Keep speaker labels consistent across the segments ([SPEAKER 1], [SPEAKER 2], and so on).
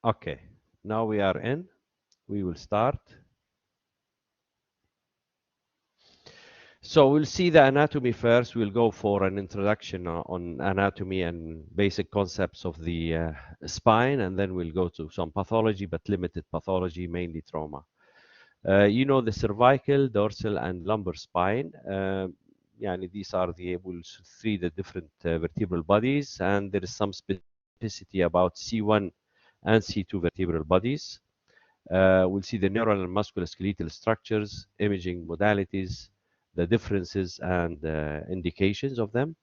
[SPEAKER 1] Okay, now we are in. We will start. So we'll see the anatomy first. We'll go for an introduction on anatomy and basic concepts of the spine, and then we'll go to some pathology, but limited pathology, mainly trauma. You know the cervical, dorsal, and lumbar spine. Yani these are we'll see the different vertebral bodies, and there is some specificity about C1 and C2 vertebral bodies. We'll see the neural and musculoskeletal structures, imaging modalities, the differences and indications of them.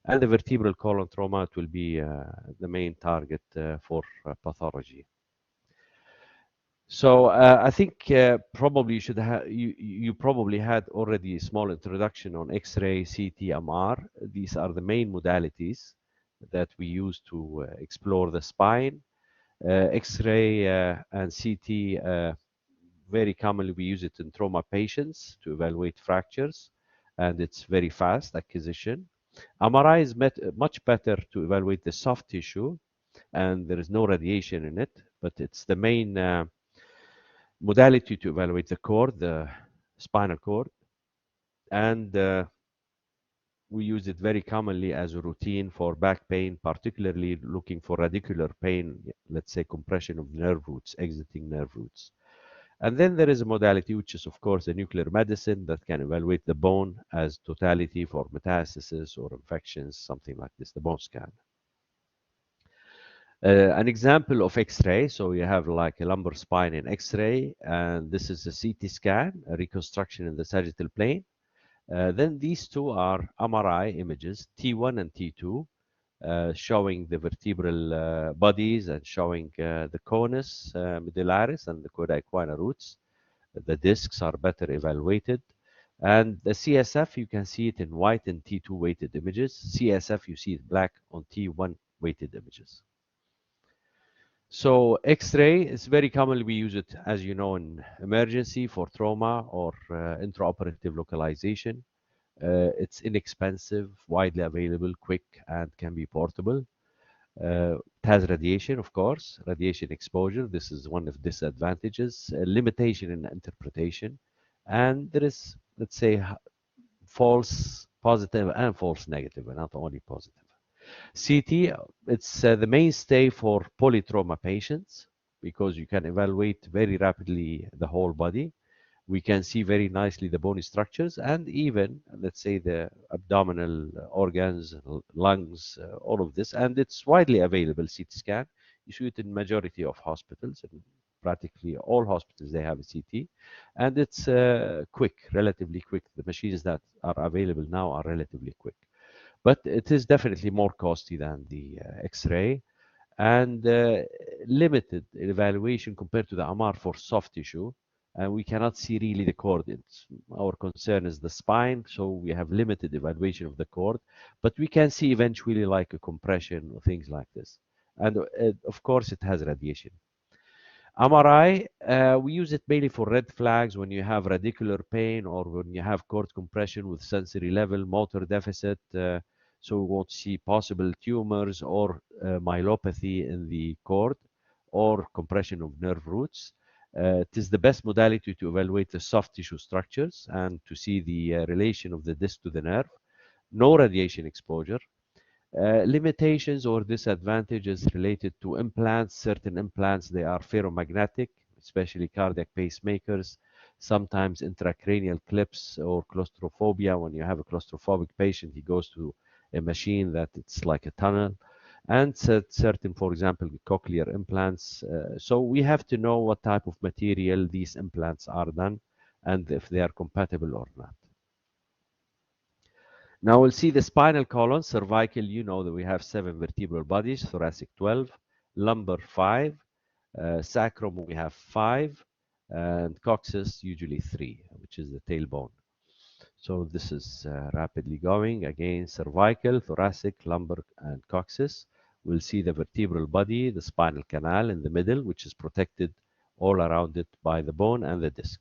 [SPEAKER 1] And the vertebral column trauma, it will be the main target for pathology. So I think probably you should have you probably had already a small introduction on X-ray, CT, MR. These are the main modalities that we use to explore the spine. X-ray and CT, very commonly we use it in trauma patients to evaluate fractures, and it's very fast acquisition. MRI is much better to evaluate the soft tissue, and there is no radiation in it, but it's the main modality to evaluate the cord, the spinal cord, and we use it very commonly as a routine for back pain, particularly looking for radicular pain, let's say compression of nerve roots, exiting nerve roots. And then there is a modality, which is, of course, the nuclear medicine that can evaluate the bone as totality for metastasis or infections, something like this, the bone scan. An example of X-ray, so you have like a lumbar spine in X-ray, and this is a CT scan, a reconstruction in the sagittal plane. Then these two are MRI images, T1 and T2, showing the vertebral bodies and showing the conus medullaris and the coda equina roots. The discs are better evaluated. And the CSF, you can see it in white in T2 weighted images. CSF, you see it black on T1 weighted images. So X-ray is very commonly we use it, as you know, in emergency for trauma or intraoperative localization. It's inexpensive, widely available, quick, and can be portable. It has radiation, of course, radiation exposure. This is one of disadvantages, limitation in interpretation. And there is, let's say, false positive and false negative, and not only positive. CT, it's the mainstay for polytrauma patients because you can evaluate very rapidly the whole body. We can see very nicely the bony structures and even, let's say, the abdominal organs, lungs, all of this. And it's widely available, CT scan. You see it in majority of hospitals. And practically all hospitals, they have a CT. And it's quick, relatively quick. The machines that are available now are relatively quick. But it is definitely more costly than the X-ray and limited evaluation compared to the MR for soft tissue. And we cannot see really the cord. Our concern is the spine, so we have limited evaluation of the cord, but we can see eventually like a compression or things like this. And of course, it has radiation. MRI, we use it mainly for red flags when you have radicular pain or when you have cord compression with sensory level, motor deficit. So we won't see possible tumors or myelopathy in the cord or compression of nerve roots. It is the best modality to evaluate the soft tissue structures and to see the relation of the disc to the nerve. No radiation exposure. Limitations or disadvantages related to implants. Certain implants, they are ferromagnetic, especially cardiac pacemakers, sometimes intracranial clips or claustrophobia. When you have a claustrophobic patient, he goes to a machine that it's like a tunnel. And certain, for example, cochlear implants. So we have to know what type of material these implants are done and if they are compatible or not. Now we'll see the spinal column, cervical, you know that we have 7 vertebral bodies, thoracic 12, lumbar 5, sacrum we have 5, and coccyx usually 3, which is the tailbone. So this is rapidly going. Again, cervical, thoracic, lumbar, and coccyx. We'll see the vertebral body, the spinal canal in the middle, which is protected all around it by the bone and the disc.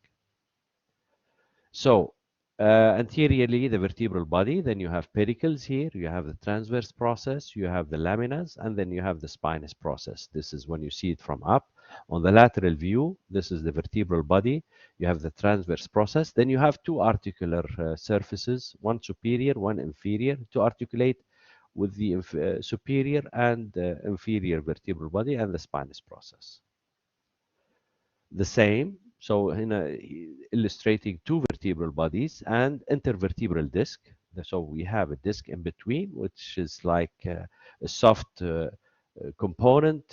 [SPEAKER 1] So Anteriorly, the vertebral body, then you have pedicles here, you have the transverse process, you have the laminas, and then you have the spinous process. This is when you see it from up. On the lateral view, this is the vertebral body, you have the transverse process, then you have two articular surfaces, one superior, one inferior, to articulate with the superior and inferior vertebral body and the spinous process. The same, so in illustrating two vertebral bodies and intervertebral disc. So we have a disc in between, which is like a soft component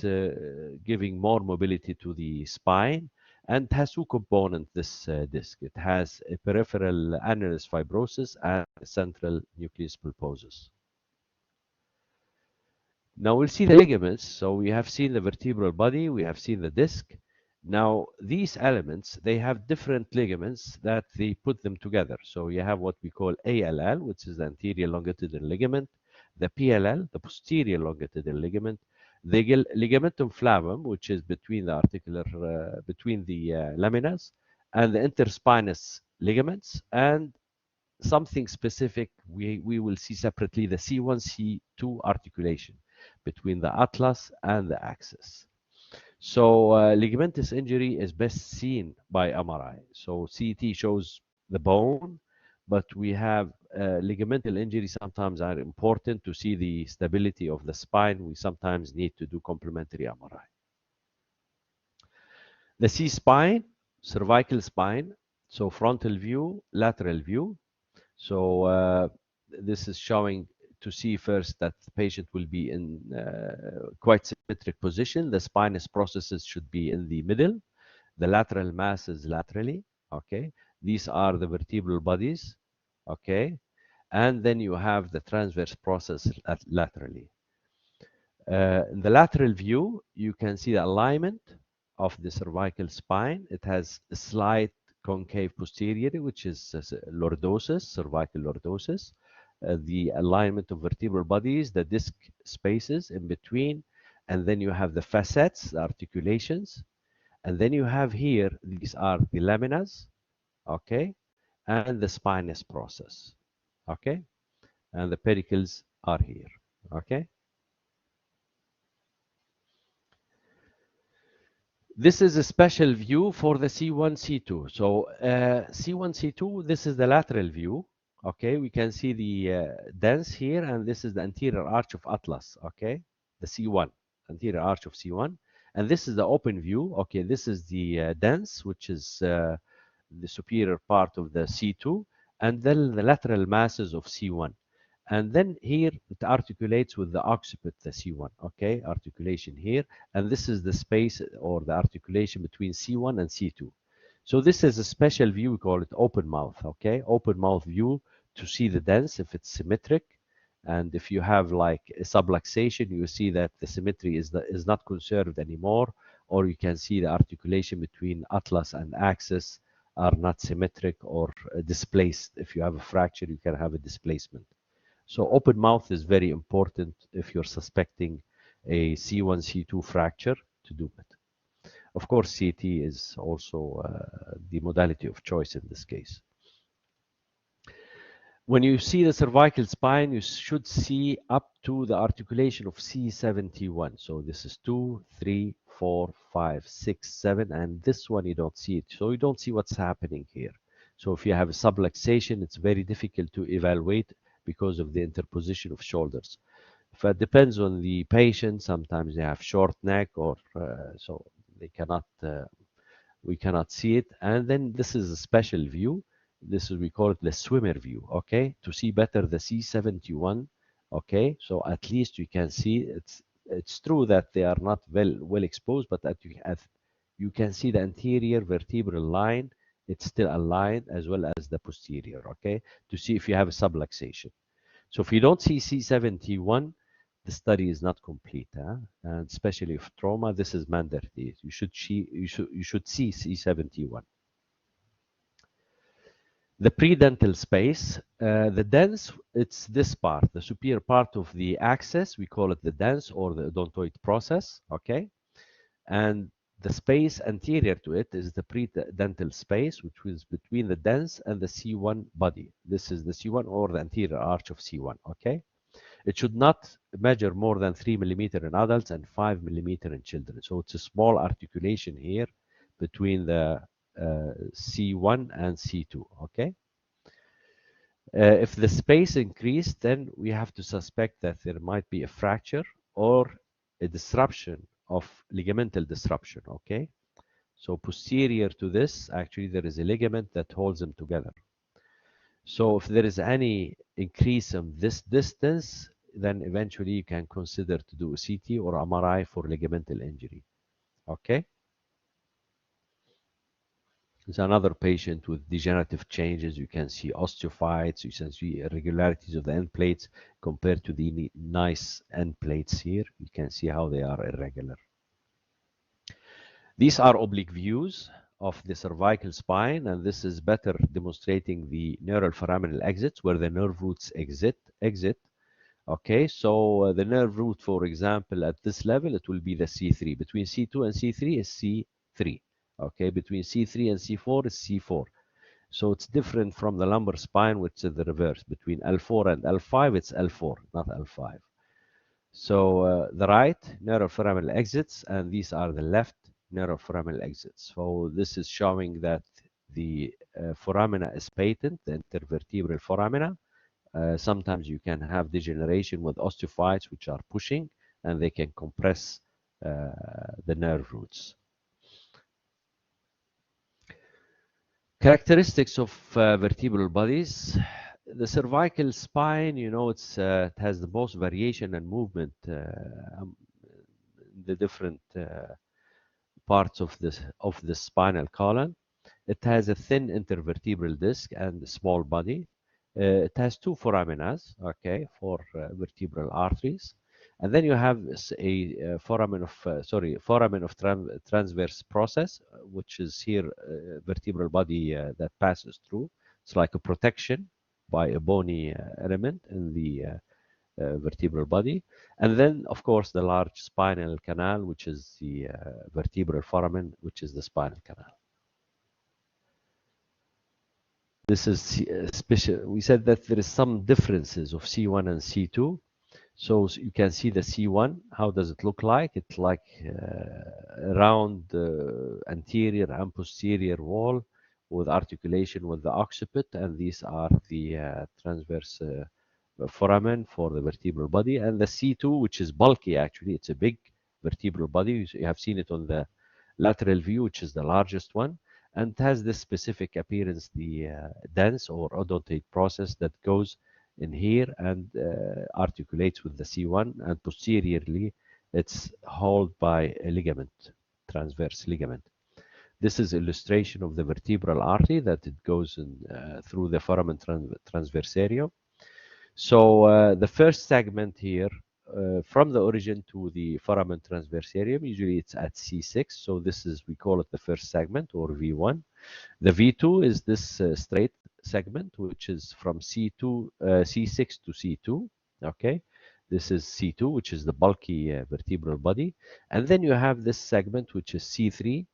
[SPEAKER 1] giving more mobility to the spine, and has two components, this disc. It has a peripheral annulus fibrosus and a central nucleus pulposus. Now we'll see the ligaments. So we have seen the vertebral body, we have seen the disc. Now these elements, they have different ligaments that they put them together. So you have what we call ALL, which is the anterior longitudinal ligament, the PLL, the posterior longitudinal ligament, the ligamentum flavum, which is between the laminas, and the interspinous ligaments, and something specific we will see separately, the C1, C2 articulation between the atlas and the axis. So ligamentous injury is best seen by MRI. So CT shows the bone, but we have ligamental injury sometimes are important to see the stability of the spine. We sometimes need to do complementary MRI. The C-spine, cervical spine, so frontal view, lateral view. So this is showing to see first that the patient will be in quite symmetric position. The spinous processes should be in the middle. The lateral mass is laterally, okay? These are the vertebral bodies, okay? And then you have the transverse process laterally. In the lateral view, you can see the alignment of the cervical spine. It has a slight concave posterior, which is lordosis, cervical lordosis. The alignment of vertebral bodies, the disc spaces in between, and then you have the facets, the articulations, and then you have here, these are the laminas, okay, and the spinous process, okay, and the pedicles are here, okay. This is a special view for the C1, C2. So C1, C2, this is the lateral view. Okay, we can see the dens here, and this is the anterior arch of atlas. Okay, the C1, anterior arch of C1. And this is the open view. Okay, this is the dens, which is the superior part of the C2, and then the lateral masses of C1. And then here it articulates with the occiput, the C1, okay, articulation here. And this is the space or the articulation between C1 and C2. So this is a special view, we call it open mouth, okay, open mouth view to see the dens if it's symmetric. And if you have like a subluxation, you see that the symmetry is not conserved anymore, or you can see the articulation between atlas and axis are not symmetric or displaced. If you have a fracture, you can have a displacement. So open mouth is very important if you're suspecting a C1, C2 fracture to do it. Of course, CT is also the modality of choice in this case. When you see the cervical spine, you should see up to the articulation of C71. So this is 2, 3, 4, 5, 6, 7, and this one you don't see it. So you don't see what's happening here. So if you have a subluxation, it's very difficult to evaluate because of the interposition of shoulders. If it depends on the patient, sometimes they have short neck or so they cannot, we cannot see it. And then this is a special view. This is, we call it the swimmer view, okay? To see better the C71, okay? So at least you can see, it's true that they are not well exposed, but that you can see the anterior vertebral line, it's still aligned as well as the posterior, okay? To see if you have a subluxation. So if you don't see C71, the study is not complete, huh? And especially if trauma, this is mandatory. You should see C71. The predental space, the dens, it's this part, the superior part of the axis. We call it the dens or the odontoid process, okay? And The space anterior to it is the predental space, which is between the dens and the C1 body. This is the C1 or the anterior arch of C1, okay? It should not measure more than 3 millimeter in adults and 5 millimeter in children. So it's a small articulation here between the C1 and C2, okay? If the space increased, then we have to suspect that there might be a fracture or a disruption of ligamental disruption, okay? So posterior to this, actually, there is a ligament that holds them together. So if there is any increase in this distance, then eventually you can consider to do a CT or MRI for ligamental injury, okay? There's another patient with degenerative changes. You can see osteophytes. You can see irregularities of the end plates compared to the nice end plates here. You can see how they are irregular. These are oblique views of the cervical spine, and this is better demonstrating the neural foraminal exits where the nerve roots exit. Okay, so the nerve root, for example, at this level, it will be the C3. Between C2 and C3 is C3. Okay, between C3 and C4 is C4. So it's different from the lumbar spine, which is the reverse. Between L4 and L5, it's L4, not L5. So the right neuroforaminal exits, and these are the left neuroforaminal exits. So this is showing that the foramina is patent, the intervertebral foramina. Sometimes you can have degeneration with osteophytes, which are pushing, and they can compress the nerve roots. Characteristics of vertebral bodies. The cervical spine, you know, it has the most variation and movement the different parts of the spinal column. It has a thin intervertebral disc and a small body. It has two foraminas, okay, for vertebral arteries. And then you have a foramen of transverse process, which is here vertebral body that passes through. It's like a protection by a bony element in the vertebral body. And then, of course, the large spinal canal, which is the vertebral foramen, which is the spinal canal. This is special. We said that there is some differences of C1 and C2. So you can see the C1. How does it look like? It's like round anterior and posterior wall with articulation with the occiput, and these are the transverse foramen for the vertebral body. And the C2, which is bulky actually, it's a big vertebral body. You have seen it on the lateral view, which is the largest one, and has this specific appearance, the dense or odontate process that goes in here and articulates with the C1, and posteriorly it's held by a ligament, transverse ligament. This is illustration of the vertebral artery that it goes in, through the foramen transversarium. So the first segment here, from the origin to the foramen transversarium, usually it's at C6. So this is, we call it the first segment, or V1. The V2 is this straight segment, which is from C6 to C2. Okay, this is C2, which is the bulky vertebral body. And then you have this segment, which is C3,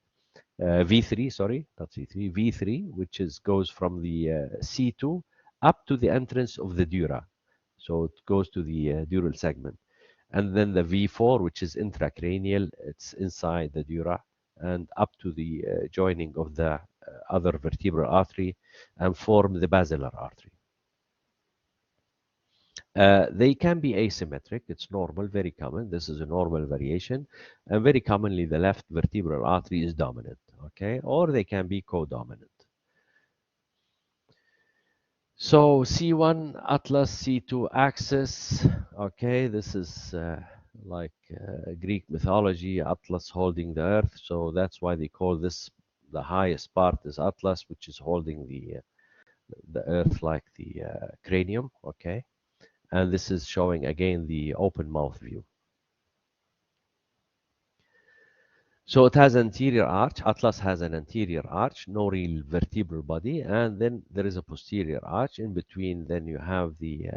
[SPEAKER 1] V3, sorry, not C3, V3, which goes from the C2 up to the entrance of the dura. So it goes to the dural segment. And then the V4, which is intracranial, it's inside the dura and up to the joining of the other vertebral artery and form the basilar artery. They can be asymmetric. It's normal, very common. This is a normal variation. And very commonly, the left vertebral artery is dominant, okay? Or they can be co-dominant. So C1 atlas, C2 axis, okay? This is like Greek mythology, Atlas holding the earth. So that's why they call this, the highest part is Atlas, which is holding the earth like the cranium, okay? And this is showing again the open mouth view. So it has anterior arch. Atlas has an anterior arch, no real vertebral body, and then there is a posterior arch in between. Then you have the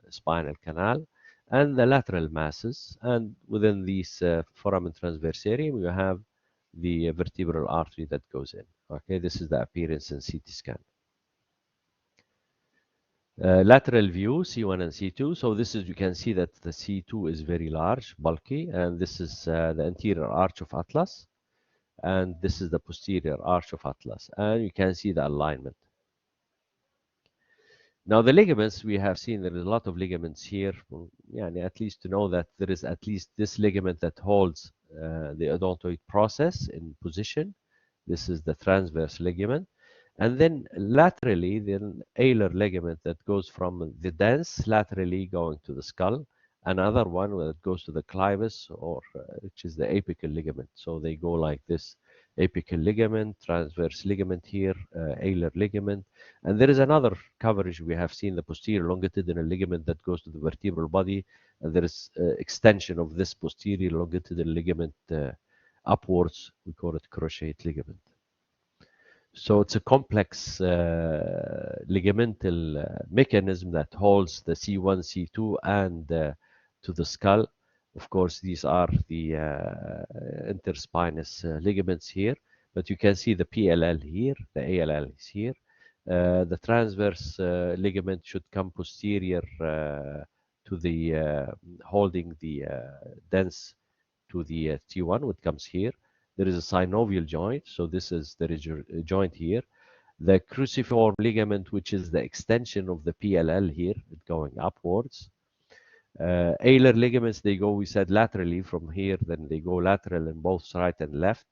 [SPEAKER 1] spinal canal and the lateral masses, and within these foramen transversarium you have the vertebral artery that goes in. Okay, this is the appearance in CT scan. Lateral view, C1 and C2. So this is, you can see that the C2 is very large, bulky, and this is the anterior arch of atlas, and this is the posterior arch of atlas, and you can see the alignment. Now the ligaments, we have seen there is a lot of ligaments here. Yeah, at least to know that there is at least this ligament that holds the odontoid process in position. This is the transverse ligament. And then laterally, the alar ligament that goes from the dens laterally going to the skull. Another one that goes to the clivus, or which is the apical ligament. So they go like this: apical ligament, transverse ligament here, alar ligament. And there is another coverage we have seen, the posterior longitudinal ligament that goes to the vertebral body. And there is extension of this posterior longitudinal ligament upwards. We call it cruciate ligament. So it's a complex ligamental mechanism that holds the C1, C2, and to the skull. Of course, these are the interspinous ligaments here, but you can see the PLL here, the ALL is here. The transverse ligament should come posterior to the holding the dens to the T1, which comes here. There is a synovial joint, so this is there is a joint here. The cruciform ligament, which is the extension of the PLL here, going upwards. Alar ligaments, they go, we said, laterally from here, then they go lateral in both right and left.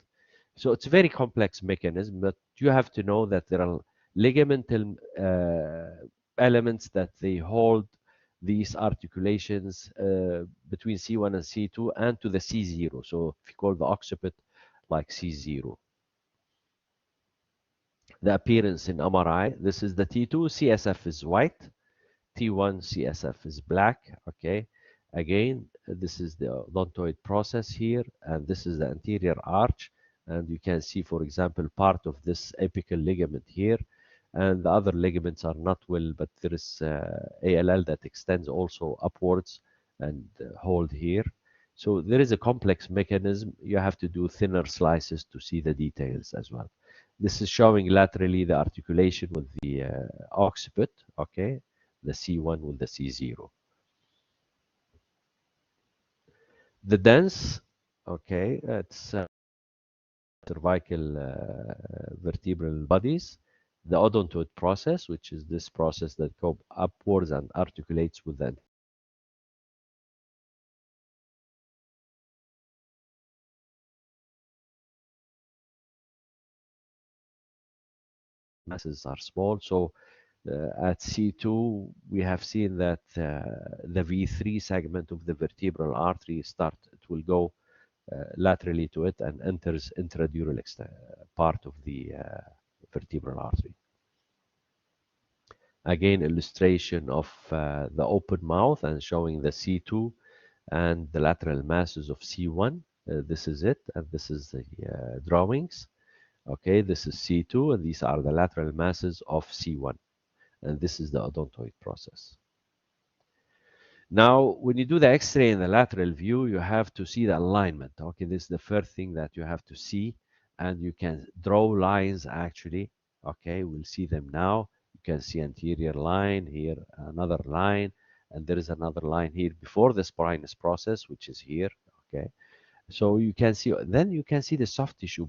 [SPEAKER 1] So it's a very complex mechanism, but you have to know that there are ligamental elements that they hold these articulations between C1 and C2 and to the C0. So if you call the occiput like C0. The appearance in MRI, this is the T2, CSF is white, T1 CSF is black, okay. Again, this is the odontoid process here, and this is the anterior arch, and you can see, for example, part of this apical ligament here, and the other ligaments are not well, but there is ALL that extends also upwards and hold here. So there is a complex mechanism. You have to do thinner slices to see the details as well. This is showing laterally the articulation with the occiput, okay, the C1 with the C0. The dens, okay, it's cervical vertebral bodies. The odontoid process, which is this process that goes upwards and articulates with the masses are small. So at C2, we have seen that the V3 segment of the vertebral artery it will go laterally to it and enters intradural part of the vertebral artery. Again, illustration of the open mouth and showing the C2 and the lateral masses of C1. This is it, and this is the drawings. Okay, this is C2, and these are the lateral masses of C1. And this is the odontoid process. Now, when you do the X-ray in the lateral view, you have to see the alignment. Okay, this is the first thing that you have to see, and you can draw lines actually. Okay, we'll see them now. You can see anterior line here, another line, and there is another line here before the spinous process, which is here. Okay, so you can see, then you can see the soft tissue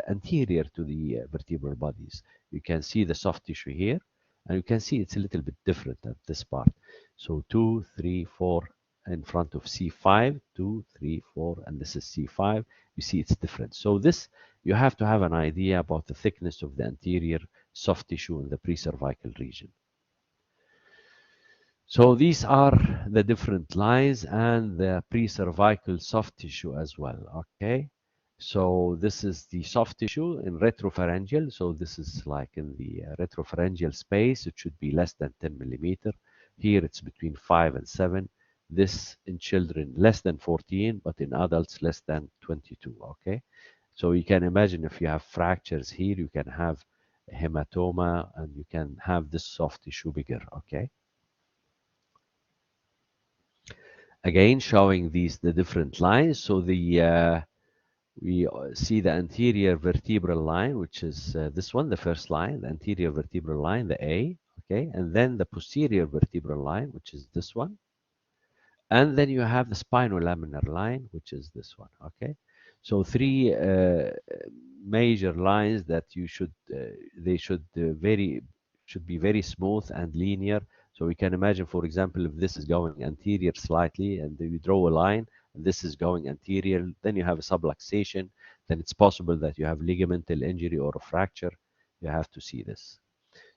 [SPEAKER 1] anterior to the vertebral bodies. You can see the soft tissue here, and you can see it's a little bit different at this part. So 2, 3, 4 in front of C5, 2, 3, 4, and this is C5. You see it's different. So this, you have to have an idea about the thickness of the anterior soft tissue in the precervical region. So these are the different lines and the precervical soft tissue as well, okay? So this is the soft tissue in retropharyngeal. So this is like in the retropharyngeal space. It should be less than 10 millimeter. Here it's between 5 and 7. This in children less than 14, but in adults less than 22, okay? So you can imagine if you have fractures here, you can have hematoma and you can have this soft tissue bigger, okay? Again, showing the different lines. So the We see the anterior vertebral line, which is this one, the first line, the anterior vertebral line, the A, okay, and then the posterior vertebral line, which is this one, and then you have the spinolaminar line, which is this one, okay. So three major lines that you should they should be very smooth and linear. So we can imagine, for example, if this is going anterior slightly and then you draw a line and this is going anterior, then you have a subluxation, then it's possible that you have ligamental injury or a fracture. You have to see this.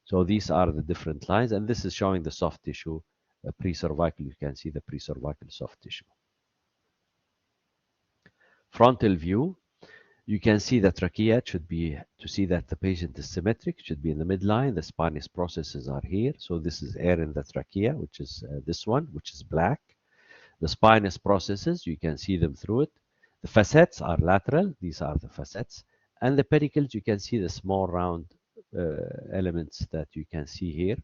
[SPEAKER 1] So these are the different lines, and this is showing the soft tissue pre-cervical. You can see the pre-cervical soft tissue. Frontal view, you can see the trachea. It should be, to see that the patient is symmetric, it should be in the midline. The spinous processes are here. So this is air in the trachea, which is this one, which is black. The spinous processes, you can see them through it. The facets are lateral. These are the facets. And the pedicles, you can see the small round elements that you can see here.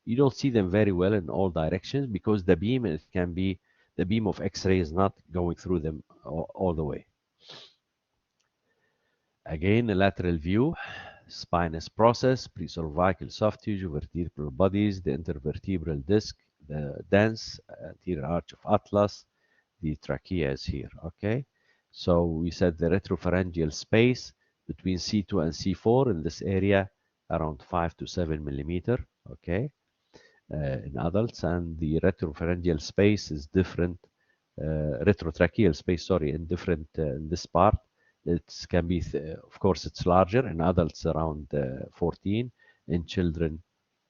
[SPEAKER 1] You don't see them very well in all directions because the beam, it can be, the beam of X-ray is not going through them all the way. Again, a lateral view, spinous process, precervical soft tissue, vertebral bodies, the intervertebral disc, the dense anterior arch of atlas, the trachea is here, okay? So we said the retropharyngeal space between C2 and C4 in this area, around 5 to 7 millimeter, okay, in adults, and the retropharyngeal space is different, retrotracheal space, sorry, in different, in this part. It can be, of course, it's larger in adults around 14, in children,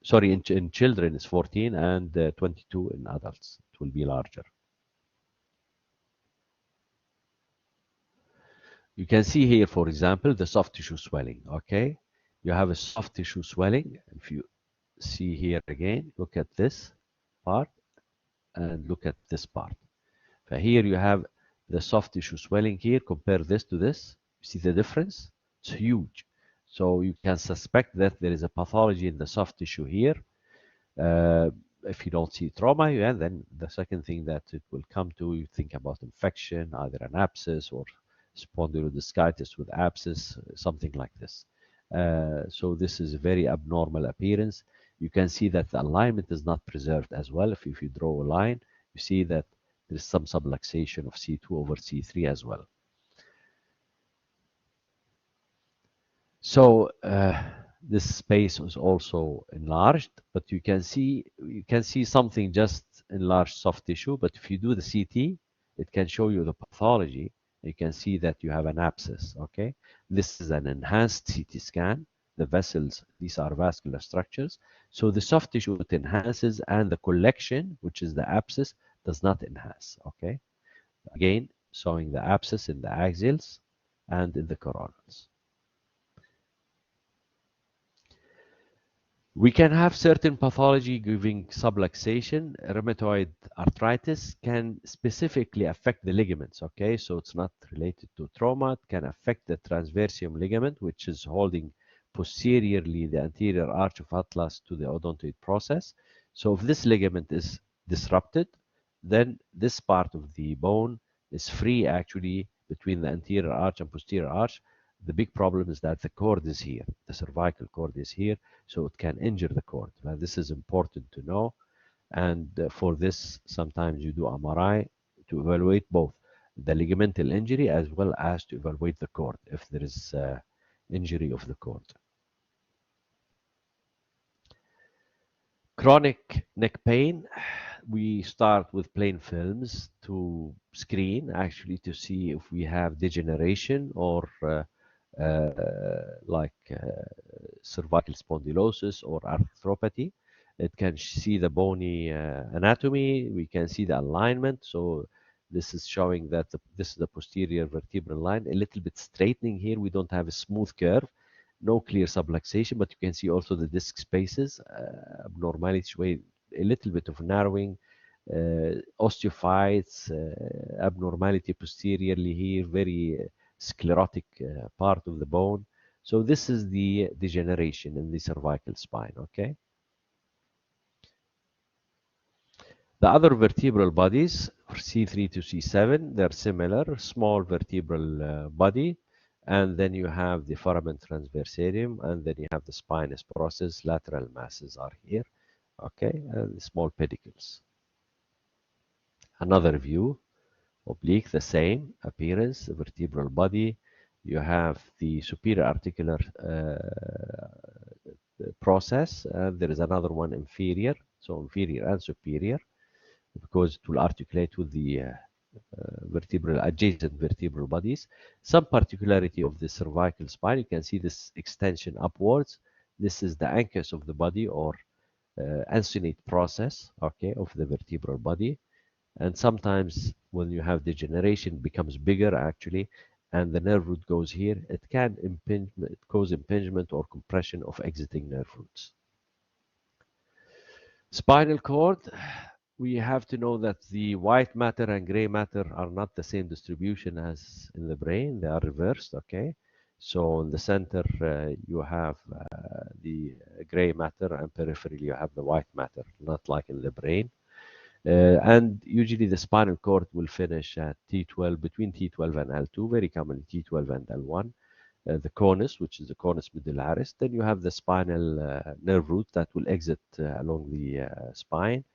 [SPEAKER 1] sorry, in children it's 14 and 22 in adults. It will be larger. You can see here, for example, the soft tissue swelling, okay? You have a soft tissue swelling. If you see here again, look at this part and look at this part. So here you have the soft tissue swelling here. Compare this to this. You see the difference? It's huge. So you can suspect that there is a pathology in the soft tissue here. Uh, if you don't see trauma, yeah, then the second thing that it will come to, you think about infection, either an abscess or spondylodiscitis with abscess, something like this. So this is a very abnormal appearance. You can see that the alignment is not preserved as well. If you draw a line, you see that there is some subluxation of C2 over C3 as well. So this space is also enlarged, but you can see something just enlarged soft tissue. But if you do the CT, it can show you the pathology. You can see that you have an abscess. Okay, this is an enhanced CT scan. The vessels, these are vascular structures. So the soft tissue it enhances, and the collection, which is the abscess, does not enhance. Okay, again showing the abscess in the axials and in the coronals. We can have certain pathology giving subluxation. Rheumatoid arthritis can specifically affect the ligaments, okay? So it's not related to trauma. It can affect the transversium ligament, which is holding posteriorly the anterior arch of atlas to the odontoid process. So if this ligament is disrupted, then this part of the bone is free actually between the anterior arch and posterior arch. The big problem is that the cord is here, the cervical cord is here, so it can injure the cord. Now, this is important to know, and for this, sometimes you do MRI to evaluate both the ligamental injury as well as to evaluate the cord if there is injury of the cord. Chronic neck pain, we start with plain films to screen actually to see if we have degeneration or cervical spondylosis or arthropathy. It can see the bony anatomy. We can see the alignment. So this is showing that this is the posterior vertebral line, a little bit straightening here. We don't have a smooth curve, no clear subluxation, but you can see also the disc spaces, abnormalities, a little bit of narrowing, osteophytes, abnormality posteriorly here, very sclerotic part of the bone. So this is the degeneration in the cervical spine, okay? The other vertebral bodies, C3 to C7, they're similar, small vertebral body, and then you have the foramen transversarium, and then you have the spinous process, lateral masses are here, okay, and small pedicles. Another view, oblique, the same appearance, vertebral body. You have the superior articular process, and there is another one inferior, so inferior and superior, because it will articulate with the vertebral adjacent vertebral bodies. Some particularity of the cervical spine, you can see this extension upwards. This is the anchus of the body, or uncinate process, okay, of the vertebral body. And sometimes when you have degeneration, it becomes bigger actually, and the nerve root goes here. It can cause impingement or compression of exiting nerve roots. Spinal cord, we have to know that the white matter and gray matter are not the same distribution as in the brain. They are reversed, okay? So in the center, you have the gray matter, and peripherally you have the white matter, not like in the brain. And usually the spinal cord will finish at T12, between T12 and L2, very commonly T12 and L1. The conus, which is the conus medullaris. Then you have the spinal nerve root that will exit along the spine.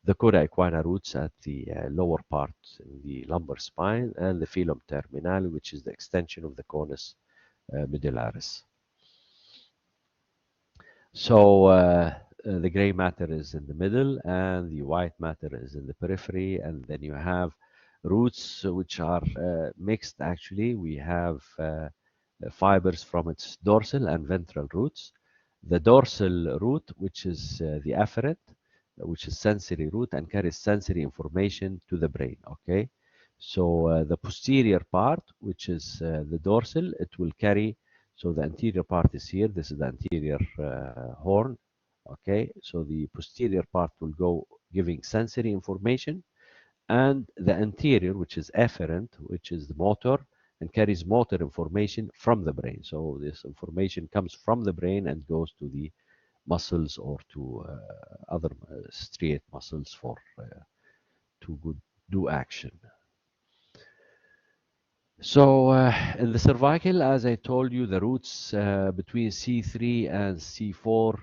[SPEAKER 1] The coda equina roots at the lower part in the lumbar spine, and the filum terminale, which is the extension of the conus medullaris. So the gray matter is in the middle, and the white matter is in the periphery, and then you have roots which are mixed actually. We have fibers from its dorsal and ventral roots. The dorsal root, which is the afferent, which is sensory root and carries sensory information to the brain, okay? So the posterior part, which is the dorsal, it will carry, so the anterior part is here, this is the anterior horn, okay? So the posterior part will go giving sensory information, and the anterior, which is afferent, which is the motor, and carries motor information from the brain. So this information comes from the brain and goes to the muscles or to other striate muscles for to do action. So in the cervical, as I told you, the roots between C3 and C4,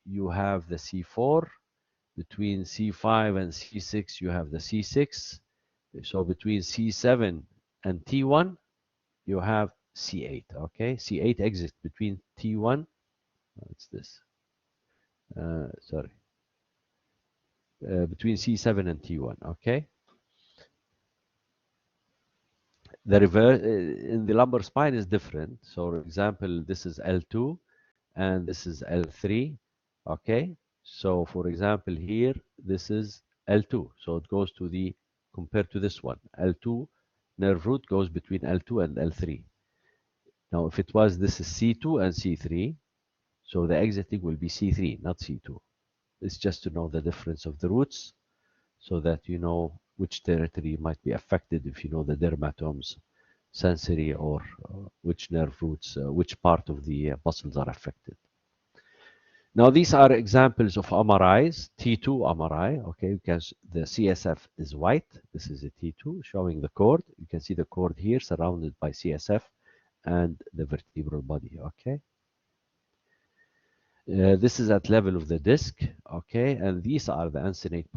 [SPEAKER 1] you have the C4. Between C5 and C6, you have the C6. So between C7 and T1, you have C8, okay? C8 exits between T1, what's this? Sorry. Between C7 and T1, okay? The reverse in the lumbar spine is different. So, for example, this is L2 and this is L3, okay? So, for example, here, this is L2. So it goes to the, compared to this one, L2 nerve root goes between L2 and L3. Now, if it was, this is C2 and C3, so the exiting will be C3, not C2. It's just to know the difference of the roots so that you know which territory might be affected if you know the dermatomes, sensory, or which nerve roots, which part of the muscles are affected. Now, these are examples of MRIs, T2 MRI, okay, because the CSF is white. This is a T2 showing the cord. You can see the cord here surrounded by CSF and the vertebral body, okay. This is at level of the disc, okay, and these are the uncinate